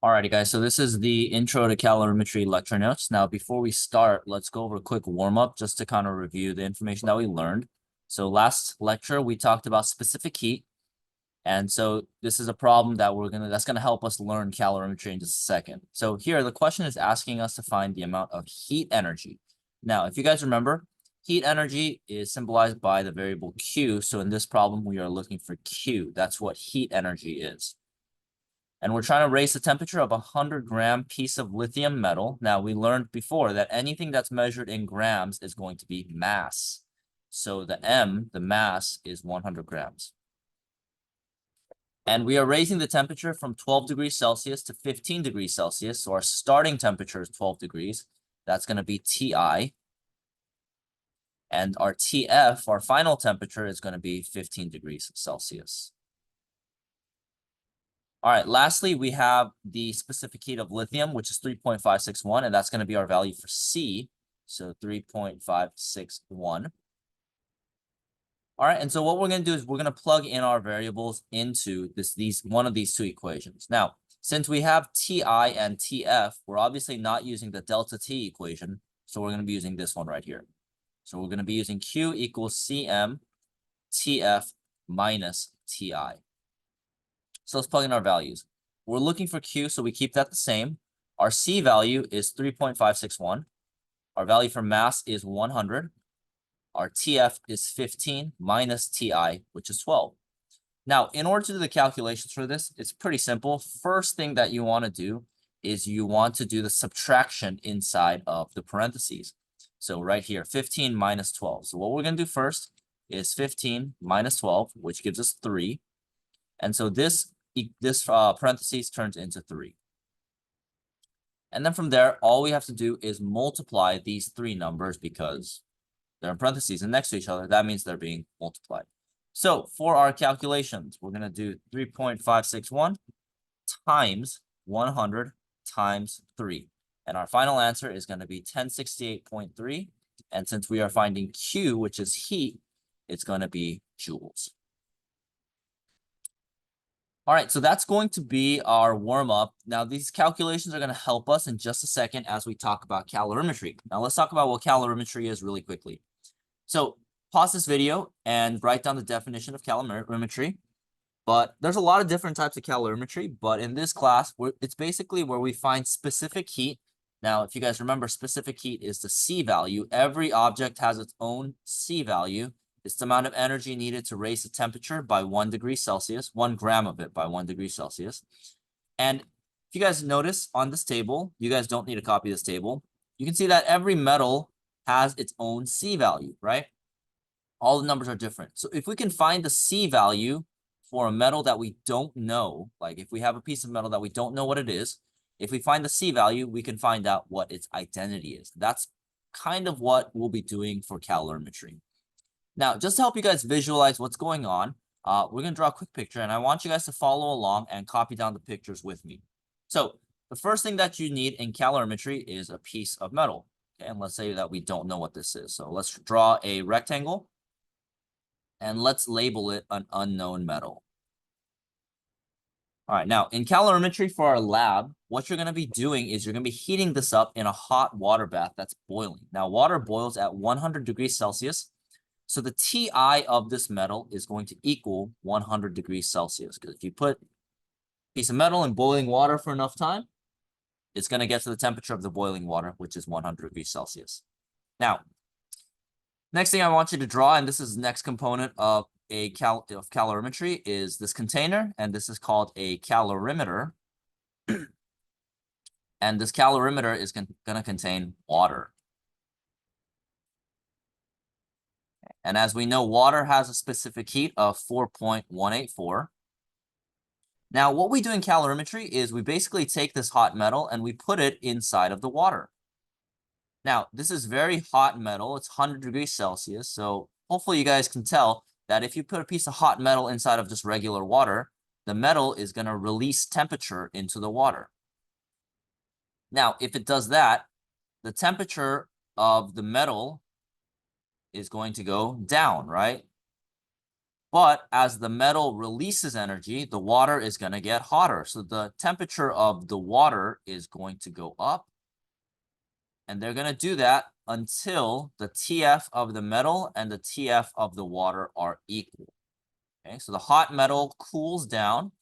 Alrighty, guys. So this is the intro to calorimetry lecture notes. Now, before we start, let's go over a quick warm-up just to kind of review the information that we learned. So last lecture, we talked about specific heat. And so this is a problem that that's gonna help us learn calorimetry in just a second. So here, the question is asking us to find the amount of heat energy. Now, if you guys remember, heat energy is symbolized by the variable Q. So in this problem, we are looking for Q. That's what heat energy is. And we're trying to raise the temperature of a 100-gram piece of lithium metal. Now, we learned before that anything that's measured in grams is going to be mass. So the M, the mass, is 100 grams. And we are raising the temperature from 12 degrees Celsius to 15 degrees Celsius. So our starting temperature is 12 degrees. That's going to be Ti. And our Tf, our final temperature, is going to be 15 degrees Celsius. All right, lastly, we have the specific heat of lithium, which is 3.561, and that's going to be our value for C. So 3.561. All right, and so what we're going to do is we're going to plug in our variables into one of these two equations. Now, since we have Ti and Tf, we're obviously not using the delta T equation, so we're going to be using this one right here. So we're going to be using Q equals Cm Tf minus Ti. So let's plug in our values. We're looking for Q, so we keep that the same. Our C value is 3.561. Our value for mass is 100. Our Tf is 15 minus Ti, which is 12. Now, in order to do the calculations for this, it's pretty simple. First thing that you want to do is you want to do the subtraction inside of the parentheses. So right here, 15 minus 12. So what we're going to do first is 15 minus 12, which gives us 3. And so this parentheses turns into 3. And then from there, all we have to do is multiply these three numbers because they're in parentheses and next to each other. That means they're being multiplied. So for our calculations, we're going to do 3.561 times 100 times 3. And our final answer is going to be 1068.3. And since we are finding Q, which is heat, it's going to be joules. All right, so that's going to be our warm-up. Now, these calculations are going to help us in just a second as we talk about calorimetry. Now, let's talk about what calorimetry is really quickly. So pause this video and write down the definition of calorimetry. But there's a lot of different types of calorimetry, but in this class, it's basically where we find specific heat. Now, if you guys remember, specific heat is the C value. Every object has its own C value. It's the amount of energy needed to raise the temperature by 1 degree Celsius, 1 gram of it by 1 degree Celsius. And if you guys notice on this table, you guys don't need to copy this table. You can see that every metal has its own C value, right? All the numbers are different. So if we can find the C value for a metal that we don't know, like if we have a piece of metal that we don't know what it is, if we find the C value, we can find out what its identity is. That's kind of what we'll be doing for calorimetry. Now, just to help you guys visualize what's going on, we're going to draw a quick picture, and I want you guys to follow along and copy down the pictures with me. So the first thing that you need in calorimetry is a piece of metal. Okay, and let's say that we don't know what this is. So let's draw a rectangle, and let's label it an unknown metal. All right, now in calorimetry for our lab, what you're going to be doing is you're going to be heating this up in a hot water bath that's boiling. Now, water boils at 100 degrees Celsius. So the Ti of this metal is going to equal 100 degrees Celsius. Because if you put a piece of metal in boiling water for enough time, it's going to get to the temperature of the boiling water, which is 100 degrees Celsius. Now, next thing I want you to draw, and this is the next component of calorimetry, is this container, and this is called a calorimeter. And this calorimeter is going to contain water. And as we know, water has a specific heat of 4.184. Now, what we do in calorimetry is we basically take this hot metal and we put it inside of the water. Now, this is very hot metal. It's 100 degrees Celsius. So hopefully you guys can tell that if you put a piece of hot metal inside of just regular water, the metal is going to release temperature into the water. Now, if it does that, the temperature of the metal is going to go down, right? But as the metal releases energy, the water is going to get hotter. So the temperature of the water is going to go up. And they're going to do that until the TF of the metal and the TF of the water are equal. Okay, so the hot metal cools down,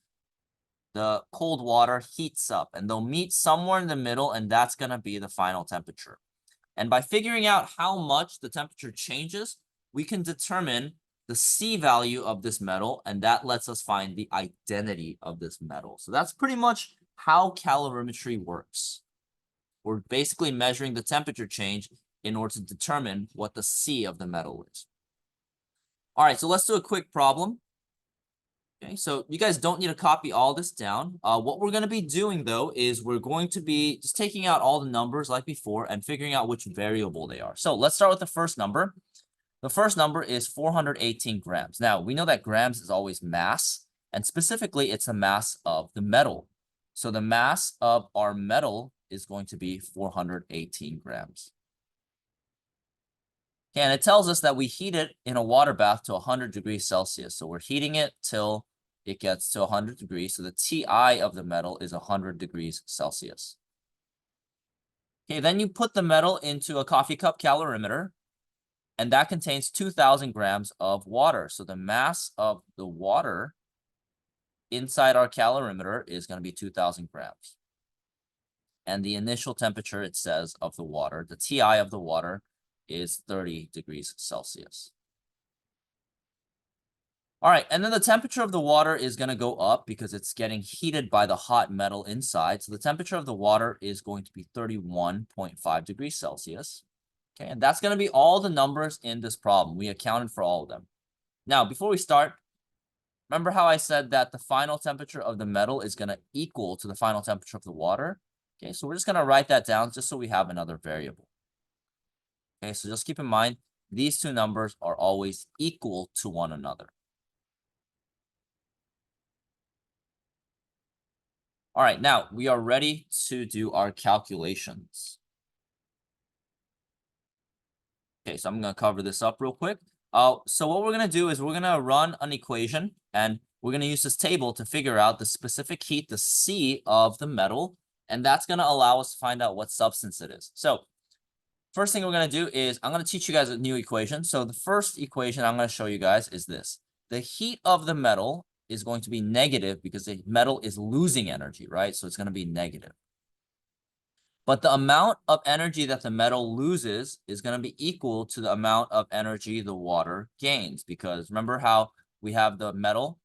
the cold water heats up, and they'll meet somewhere in the middle, and that's going to be the final temperature. And by figuring out how much the temperature changes, we can determine the C value of this metal, and that lets us find the identity of this metal. So that's pretty much how calorimetry works. We're basically measuring the temperature change in order to determine what the C of the metal is. All right, so let's do a quick problem. Okay, so you guys don't need to copy all this down. What we're going to be doing, though, is we're going to be just taking out all the numbers like before and figuring out which variable they are. So let's start with the first number. The first number is 418 grams. Now, we know that grams is always mass, and specifically, it's the mass of the metal. So the mass of our metal is going to be 418 grams. Okay, and it tells us that we heat it in a water bath to 100 degrees Celsius. So we're heating it till it gets to 100 degrees. So the Ti of the metal is 100 degrees Celsius. Okay, then you put the metal into a coffee cup calorimeter, and that contains 2,000 grams of water. So the mass of the water inside our calorimeter is going to be 2,000 grams. And the initial temperature, it says, of the water, the Ti of the water, is 30 degrees Celsius. All right, and then the temperature of the water is going to go up because it's getting heated by the hot metal inside. So the temperature of the water is going to be 31.5 degrees Celsius. Okay, and that's going to be all the numbers in this problem. We accounted for all of them. Now, before we start, remember how I said that the final temperature of the metal is going to equal to the final temperature of the water? Okay, so we're just going to write that down just so we have another variable. Okay, so just keep in mind, these two numbers are always equal to one another. All right, now we are ready to do our calculations. Okay, so I'm going to cover this up real quick. So what we're going to do is we're going to run an equation, and we're going to use this table to figure out the specific heat, the C of the metal, and that's going to allow us to find out what substance it is. So first thing we're going to do is I'm going to teach you guys a new equation. So the first equation I'm going to show you guys is this. The heat of the metal is going to be negative because the metal is losing energy, right? So it's going to be negative. But the amount of energy that the metal loses is going to be equal to the amount of energy the water gains. Because remember how we have the metal,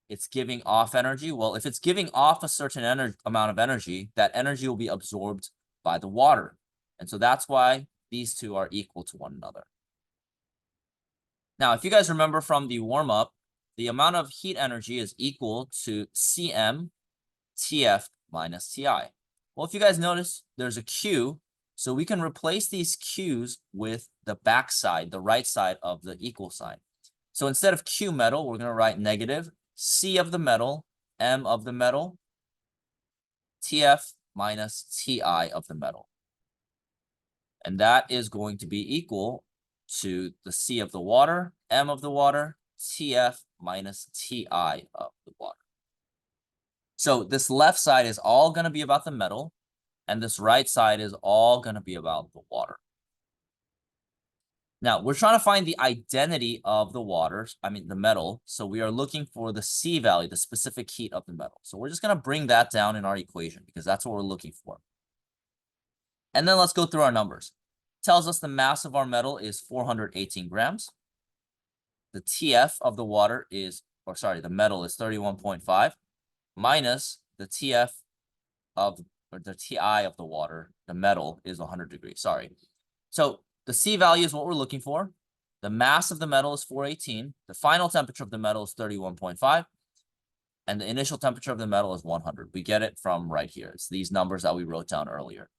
it's giving off energy. Well, if it's giving off a certain amount of energy, that energy will be absorbed by the water. And so that's why these two are equal to one another. Now, if you guys remember from the warm-up, the amount of heat energy is equal to Cm Tf minus Ti. Well, if you guys notice, there's a Q, so we can replace these Q's with the backside, the right side of the equal sign. So instead of Q metal, we're going to write negative C of the metal, M of the metal, Tf minus Ti of the metal. And that is going to be equal to the C of the water, M of the water, Tf minus Ti of the water. So this left side is all going to be about the metal, and this right side is all going to be about the water. Now, we're trying to find the identity of the metal. So we are looking for the C value, the specific heat of the metal. So we're just going to bring that down in our equation because that's what we're looking for. And then let's go through our numbers. It tells us the mass of our metal is 418 grams. The TF of the the metal is 31.5 minus the TF of, or the Ti of the water, the metal is 100 degrees, sorry. So the C value is what we're looking for. The mass of the metal is 418. The final temperature of the metal is 31.5. And the initial temperature of the metal is 100. We get it from right here. It's these numbers that we wrote down earlier.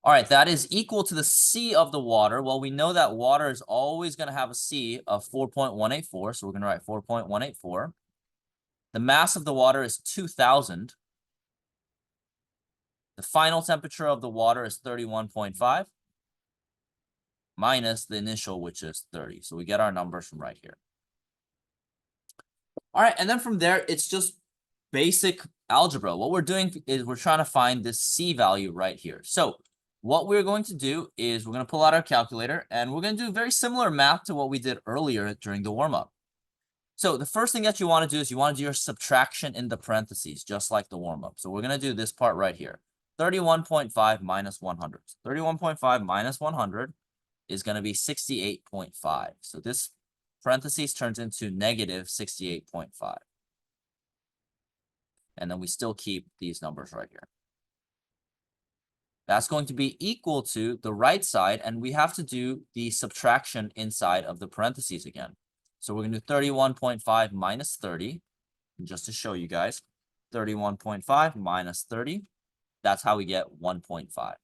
All right, that is equal to the C of the water. Well, we know that water is always going to have a C of 4.184. So we're going to write 4.184. The mass of the water is 2,000. The final temperature of the water is 31.5 minus the initial, which is 30. So we get our numbers from right here. All right, and then from there, it's just basic algebra. What we're doing is we're trying to find this C value right here. So what we're going to do is we're going to pull out our calculator, and we're going to do very similar math to what we did earlier during the warm-up. So the first thing that you want to do is you want to do your subtraction in the parentheses, just like the warm-up. So we're going to do this part right here. 31.5 minus 100. 31.5 minus 100 is going to be 68.5. So this parentheses turns into negative 68.5. And then we still keep these numbers right here. That's going to be equal to the right side, and we have to do the subtraction inside of the parentheses again. So we're going to do 31.5 minus 30, just to show you guys. 31.5 minus 30, that's how we get 1.5.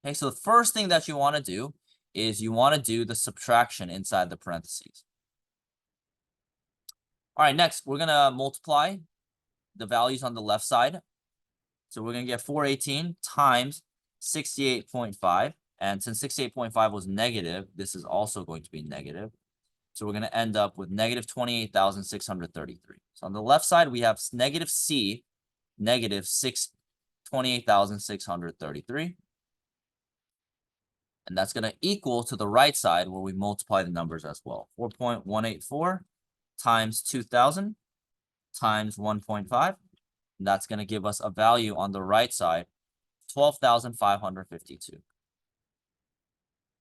Okay, so the first thing that you want to do is you want to do the subtraction inside the parentheses. All right, next, we're going to multiply the values on the left side. So we're going to get 418 times 68.5. And since 68.5 was negative, this is also going to be negative. So we're going to end up with negative 28,633. So on the left side, we have negative C, negative 28,633. And that's going to equal to the right side where we multiply the numbers as well. 4.184 times 2,000 times 1.5. That's going to give us a value on the right side, 12,552.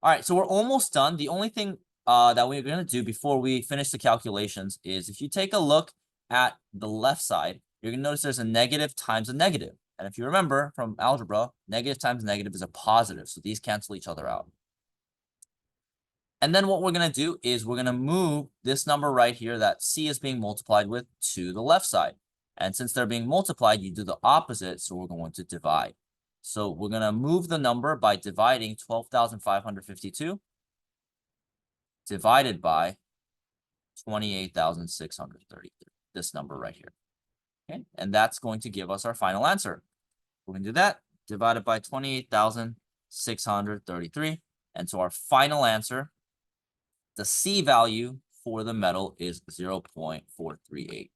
All right, so we're almost done. The only thing that we're going to do before we finish the calculations is if you take a look at the left side, you're going to notice there's a negative times a negative. And if you remember from algebra, negative times negative is a positive. So these cancel each other out. And then what we're going to do is we're going to move this number right here that C is being multiplied with to the left side. And since they're being multiplied, you do the opposite. So we're going to divide. So we're going to move the number by dividing 12,552 divided by 28,633, this number right here. Okay, and that's going to give us our final answer. We're going to do that, divided by 28,633. And so our final answer, the C value for the metal is 0.438.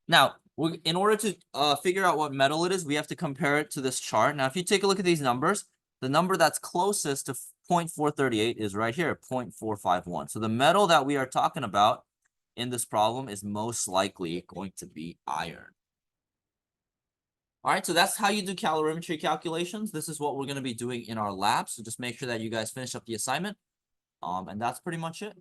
Now, in order to figure out what metal it is, we have to compare it to this chart. Now, if you take a look at these numbers, the number that's closest to 0.438 is right here, 0.451. So the metal that we are talking about in this problem is most likely going to be iron. All right, so that's how you do calorimetry calculations. This is what we're going to be doing in our lab. So just make sure that you guys finish up the assignment. And that's pretty much it.